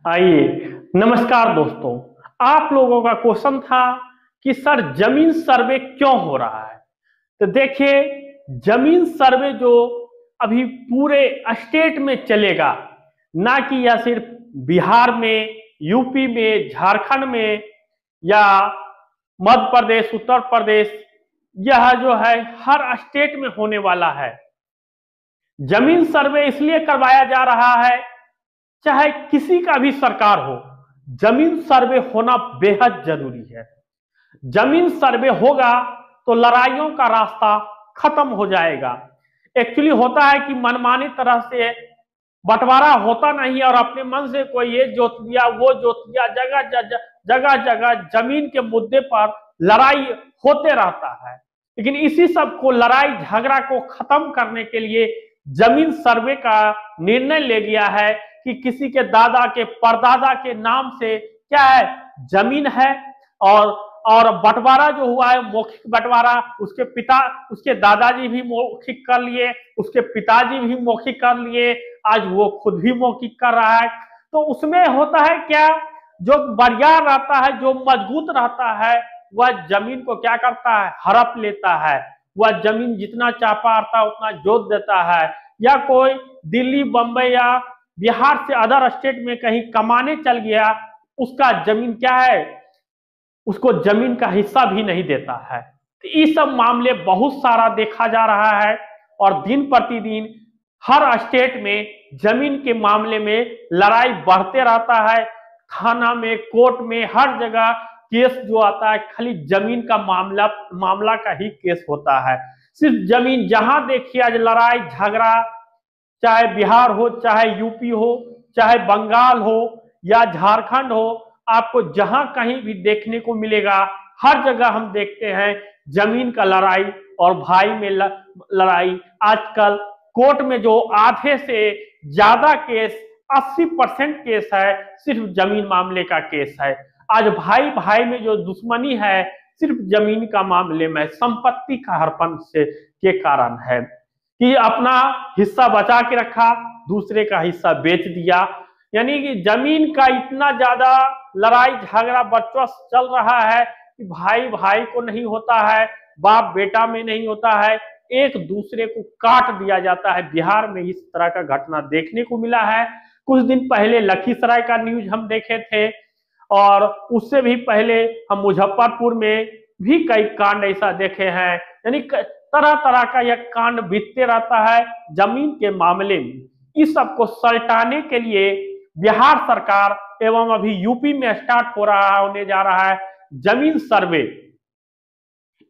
आइए। नमस्कार दोस्तों। आप लोगों का क्वेश्चन था कि सर जमीन सर्वे क्यों हो रहा है। तो देखिए, जमीन सर्वे जो अभी पूरे स्टेट में चलेगा, ना कि यह सिर्फ बिहार में, यूपी में, झारखंड में या मध्य प्रदेश, उत्तर प्रदेश, यह जो है हर स्टेट में होने वाला है। जमीन सर्वे इसलिए करवाया जा रहा है, चाहे किसी का भी सरकार हो, जमीन सर्वे होना बेहद जरूरी है। जमीन सर्वे होगा तो लड़ाइयों का रास्ता खत्म हो जाएगा। एक्चुअली होता है कि मनमानी तरह से बंटवारा होता नहीं और अपने मन से कोई ये जोत लिया, वो जोत लिया, जगह जगह जगह जमीन के मुद्दे पर लड़ाई होते रहता है। लेकिन इसी सब को, लड़ाई झगड़ा को खत्म करने के लिए जमीन सर्वे का निर्णय ले लिया है कि किसी के दादा के परदादा के नाम से क्या है, जमीन है। और बंटवारा जो हुआ है, मौखिक बंटवारा, उसके पिता, उसके दादाजी भी मौखिक कर लिए, उसके पिताजी भी मौखिक कर लिए, आज वो खुद भी मौखिक कर रहा है। तो उसमें होता है क्या, जो बरियार रहता है, जो मजबूत रहता है, वह जमीन को क्या करता है, हड़प लेता है। वह जमीन जितना चापा आता है उतना जोत देता है। या कोई दिल्ली, बंबई या बिहार से अदर स्टेट में कहीं कमाने चल गया, उसका जमीन क्या है, उसको जमीन का हिस्सा भी नहीं देता है। तो ये सब मामले बहुत सारा देखा जा रहा है और दिन प्रतिदिन हर स्टेट में जमीन के मामले में लड़ाई बढ़ते रहता है। थाना में, कोर्ट में, हर जगह केस जो आता है खाली जमीन का मामला का ही केस होता है। सिर्फ जमीन, जहां देखिए आज लड़ाई झगड़ा, चाहे बिहार हो, चाहे यूपी हो, चाहे बंगाल हो या झारखंड हो, आपको जहां कहीं भी देखने को मिलेगा। हर जगह हम देखते हैं जमीन का लड़ाई और भाई में लड़ाई। आजकल कोर्ट में जो आधे से ज्यादा केस, 80% केस है, सिर्फ जमीन मामले का केस है। आज भाई भाई में जो दुश्मनी है, सिर्फ जमीन का मामले में, संपत्ति का हड़पन से के कारण है कि अपना हिस्सा बचा के रखा, दूसरे का हिस्सा बेच दिया। यानी कि जमीन का इतना ज्यादा लड़ाई झगड़ा बच्चों चल रहा है कि भाई भाई को नहीं होता है, बाप बेटा में नहीं होता है, एक दूसरे को काट दिया जाता है। बिहार में इस तरह का घटना देखने को मिला है। कुछ दिन पहले लखीसराय का न्यूज हम देखे थे और उससे भी पहले हम मुजफ्फरपुर में भी कई कांड ऐसा देखे हैं। यानी तरह तरह का यह कांड बीतते रहता है जमीन के मामले में। इस सब को सल्टाने के लिए बिहार सरकार एवं अभी यूपी में स्टार्ट होने जा रहा है जमीन सर्वे।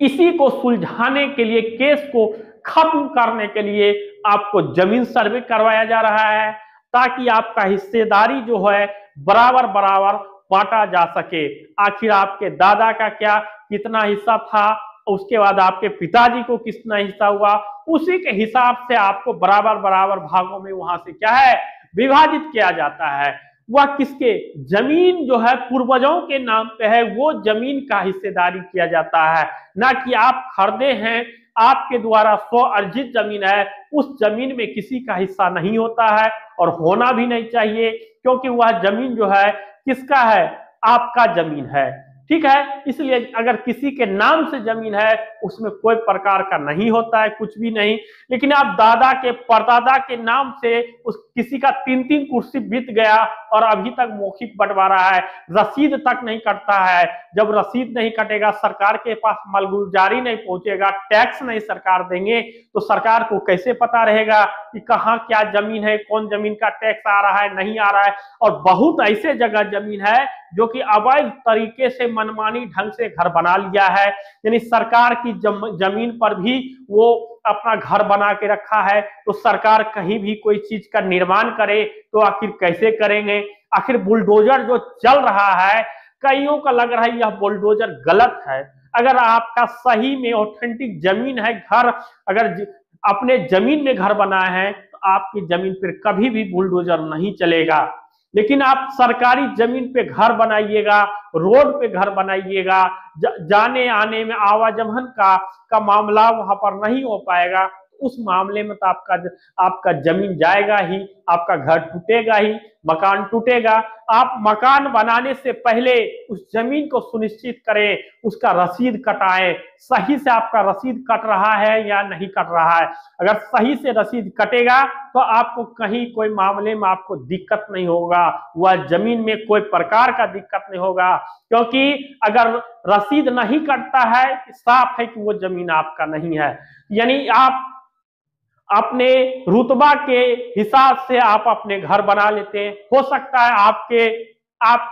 इसी को सुलझाने के लिए, केस को खत्म करने के लिए आपको जमीन सर्वे करवाया जा रहा है, ताकि आपका हिस्सेदारी जो है बराबर बराबर बांटा जा सके। आखिर आपके दादा का क्या कितना हिस्सा था, उसके बाद आपके पिताजी को कितना हिस्सा हुआ, उसी के हिसाब से आपको बराबर बराबर भागों में वहां से क्या है, विभाजित किया जाता है। वह किसके, जमीन जो है पूर्वजों के नाम पे है, वो जमीन का हिस्सेदारी किया जाता है। ना कि आप खरीदे हैं, आपके द्वारा स्व अर्जित जमीन है, उस जमीन में किसी का हिस्सा नहीं होता है और होना भी नहीं चाहिए, क्योंकि वह जमीन जो है किसका है, आपका जमीन है। ठीक है, इसलिए अगर किसी के नाम से जमीन है उसमें कोई प्रकार का नहीं होता है, कुछ भी नहीं। लेकिन आप दादा के परदादा के नाम से उस किसी का 3-3 कुर्सी बीत गया और अभी तक मौखिक बंटवारा है, रसीद तक नहीं कटता है। जब रसीद नहीं कटेगा, सरकार के पास मालगुजारी नहीं पहुंचेगा, टैक्स नहीं सरकार देंगे, तो सरकार को कैसे पता रहेगा कि कहाँ क्या जमीन है, कौन जमीन का टैक्स आ रहा है, नहीं आ रहा है। और बहुत ऐसे जगह जमीन है जो कि अवैध तरीके से, मनमानी ढंग से घर बना लिया है। यानी सरकार की जमीन पर भी वो अपना घर बना के रखा है। तो सरकार कहीं भी कोई चीज का निर्माण करे तो आखिर कैसे करेंगे। आखिर बुलडोजर जो चल रहा है, कईयों का लग रहा है यह बुलडोजर गलत है। अगर आपका सही में ऑथेंटिक जमीन है, घर अगर अपने जमीन में घर बनाए हैं, तो आपकी जमीन पर कभी भी बुलडोजर नहीं चलेगा। लेकिन आप सरकारी जमीन पे घर बनाइएगा, रोड पे घर बनाइएगा, जाने आने में आवागमन का मामला वहां पर नहीं हो पाएगा। उस मामले में तो आपका जमीन जाएगा ही, आपका घर टूटेगा ही। मकान टूटेगा। आप मकान बनाने से पहले उस जमीन को सुनिश्चित करें, उसका रसीद कटाएं, सही से आपका रसीद कट रहा है या नहीं कट रहा है। अगर सही से रसीद कटेगा तो आपको कहीं कोई मामले में आपको दिक्कत नहीं होगा, वह जमीन में कोई प्रकार का दिक्कत नहीं होगा। क्योंकि अगर रसीद नहीं कटता है, साफ है कि वो जमीन आपका नहीं है। यानी आप अपने रुतबा के हिसाब से आप अपने घर बना लेते हैं। हो सकता है आप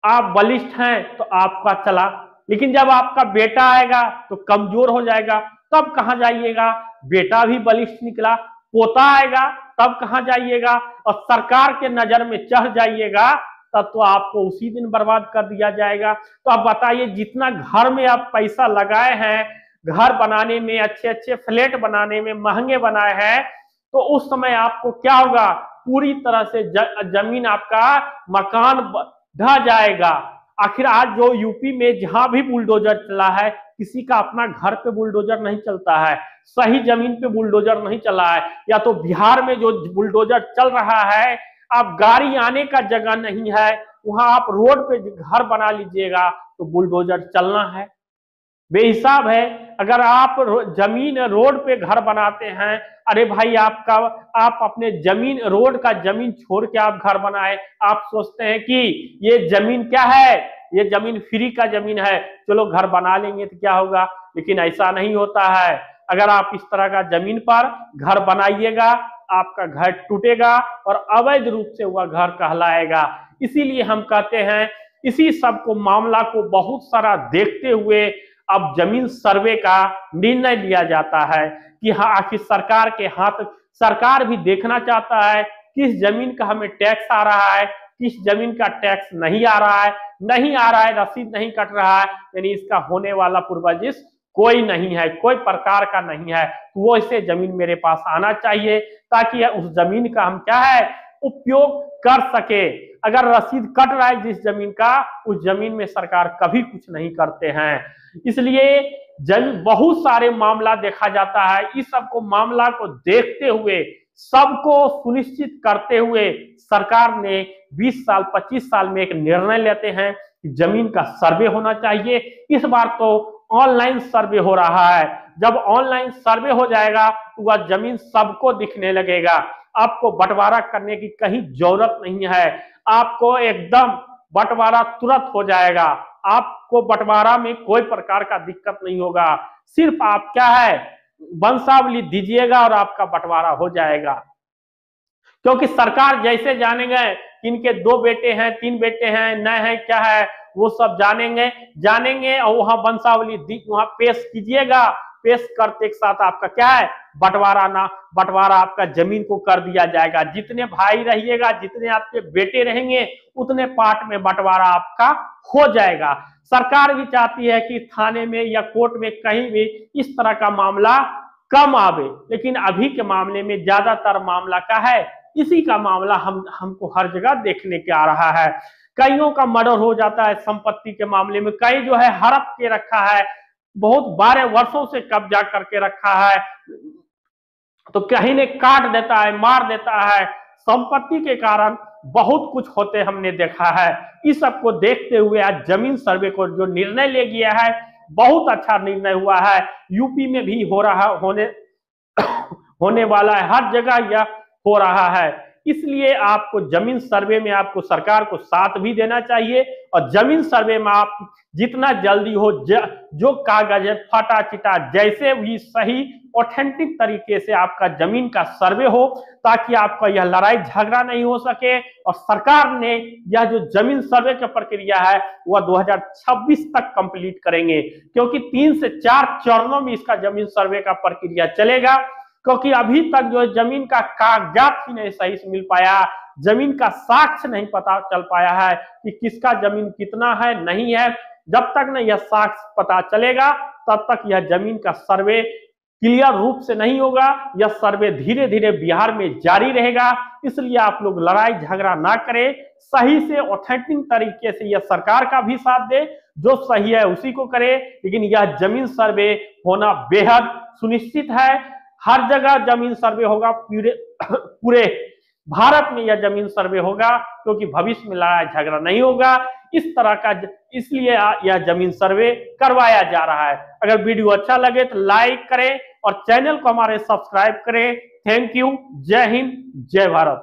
आप बलिष्ठ हैं तो आपका चला, लेकिन जब आपका बेटा आएगा तो कमजोर हो जाएगा, तब कहां जाइएगा। बेटा भी बलिष्ठ निकला, पोता आएगा तब कहां जाइएगा, और सरकार के नजर में चढ़ जाइएगा तब तो आपको उसी दिन बर्बाद कर दिया जाएगा। तो आप बताइए, जितना घर में आप पैसा लगाए हैं, घर बनाने में, अच्छे अच्छे फ्लैट बनाने में, महंगे बनाए हैं, तो उस समय आपको क्या होगा, पूरी तरह से जमीन आपका मकान ढह जाएगा। आखिर आज जो यूपी में जहां भी बुलडोजर चला है, किसी का अपना घर पे बुलडोजर नहीं चलता है, सही जमीन पे बुलडोजर नहीं चला है। या तो बिहार में जो बुलडोजर चल रहा है, आप गाड़ी आने का जगह नहीं है, वहां आप रोड पे घर बना लीजिएगा तो बुलडोजर चलना है, बेहिसाब है। अगर आप जमीन रोड पे घर बनाते हैं, अरे भाई आप अपने जमीन रोड का जमीन छोड़ के आप घर बनाए, आप सोचते हैं कि ये जमीन क्या है, ये जमीन फ्री का जमीन है, चलो घर बना लेंगे तो क्या होगा। लेकिन ऐसा नहीं होता है। अगर आप इस तरह का जमीन पर घर बनाइएगा, आपका घर टूटेगा और अवैध रूप से वह घर कहलाएगा। इसीलिए हम कहते हैं, इसी सब को मामला को बहुत सारा देखते हुए अब जमीन सर्वे का निर्णय लिया जाता है कि हाँ, आखिर सरकार के हाथ, सरकार भी देखना चाहता है किस जमीन का हमें टैक्स आ रहा है, किस जमीन का टैक्स नहीं आ रहा है, रसीद नहीं कट रहा है, यानी इसका होने वाला पूर्वाजिश कोई नहीं है, कोई प्रकार का नहीं है, तो वो इसे जमीन मेरे पास आना चाहिए ताकि उस जमीन का हम क्या है, उपयोग कर सके। अगर रसीद कट रहा है जिस जमीन का, उस जमीन में सरकार कभी कुछ नहीं करते हैं। इसलिए बहुत सारे मामला देखा जाता है। इस सबको मामला को देखते हुए, सबको सुनिश्चित करते हुए सरकार ने 20 साल 25 साल में एक निर्णय लेते हैं कि जमीन का सर्वे होना चाहिए। इस बार तो ऑनलाइन सर्वे हो रहा है। जब ऑनलाइन सर्वे हो जाएगा तो वह जमीन सबको दिखने लगेगा, आपको बंटवारा करने की कहीं जरूरत नहीं है, आपको एकदम बंटवारा तुरंत हो जाएगा, आपको बंटवारा में कोई प्रकार का दिक्कत नहीं होगा। सिर्फ आप क्या है, वंशावली दीजिएगा और आपका बंटवारा हो जाएगा। क्योंकि सरकार जैसे जानेंगे इनके 2 बेटे हैं, 3 बेटे हैं, न है क्या है, वो सब जानेंगे और वहां वंशावली वहां पेश कीजिएगा। पेश करते के साथ आपका क्या है, बंटवारा आपका जमीन को कर दिया जाएगा। जितने भाई रहिएगा, जितने आपके बेटे रहेंगे, उतने पार्ट में बंटवारा आपका हो जाएगा। सरकार भी चाहती है कि थाने में या कोर्ट में कहीं भी इस तरह का मामला कम आवे, लेकिन अभी के मामले में ज्यादातर मामला क्या है, इसी का मामला हमको हर जगह देखने के आ रहा है। कईयों का मर्डर हो जाता है संपत्ति के मामले में, कई जो है हड़प के रखा है, बहुत 12 वर्षों से कब्जा करके रखा है, तो कहीं ने काट देता है, मार देता है। संपत्ति के कारण बहुत कुछ होते हमने देखा है। इस सब को देखते हुए आज जमीन सर्वे को जो निर्णय ले गया है, बहुत अच्छा निर्णय हुआ है। यूपी में भी होने वाला है, हर जगह यह हो रहा है। इसलिए आपको जमीन सर्वे में आपको सरकार को साथ भी देना चाहिए, और जमीन सर्वे में आप जितना जल्दी हो जो कागज है फटा चिटा जैसे भी सही ऑथेंटिक तरीके से आपका जमीन का सर्वे हो, ताकि आपका यह लड़ाई झगड़ा नहीं हो सके। और सरकार ने यह जो जमीन सर्वे की प्रक्रिया है वह 2026 तक कंप्लीट करेंगे, क्योंकि 3 से 4 चरणों में इसका जमीन सर्वे का प्रक्रिया चलेगा। क्योंकि अभी तक जो जमीन का कागजात ही नहीं सही से मिल पाया, जमीन का साक्ष्य नहीं पता चल पाया है कि किसका जमीन कितना है, नहीं है। जब तक न यह साक्ष्य पता चलेगा तब तक यह जमीन का सर्वे क्लियर रूप से नहीं होगा। यह सर्वे धीरे धीरे बिहार में जारी रहेगा। इसलिए आप लोग लड़ाई झगड़ा ना करें, सही से ऑथेंटिक तरीके से यह सरकार का भी साथ दे, जो सही है उसी को करे, लेकिन यह जमीन सर्वे होना बेहद सुनिश्चित है। हर जगह जमीन सर्वे होगा, पूरे भारत में यह जमीन सर्वे होगा, क्योंकि भविष्य में लड़ाई झगड़ा नहीं होगा इस तरह का, इसलिए यह जमीन सर्वे करवाया जा रहा है। अगर वीडियो अच्छा लगे तो लाइक करें और चैनल को हमारे सब्सक्राइब करें। Thank you. जय हिंद, जय भारत।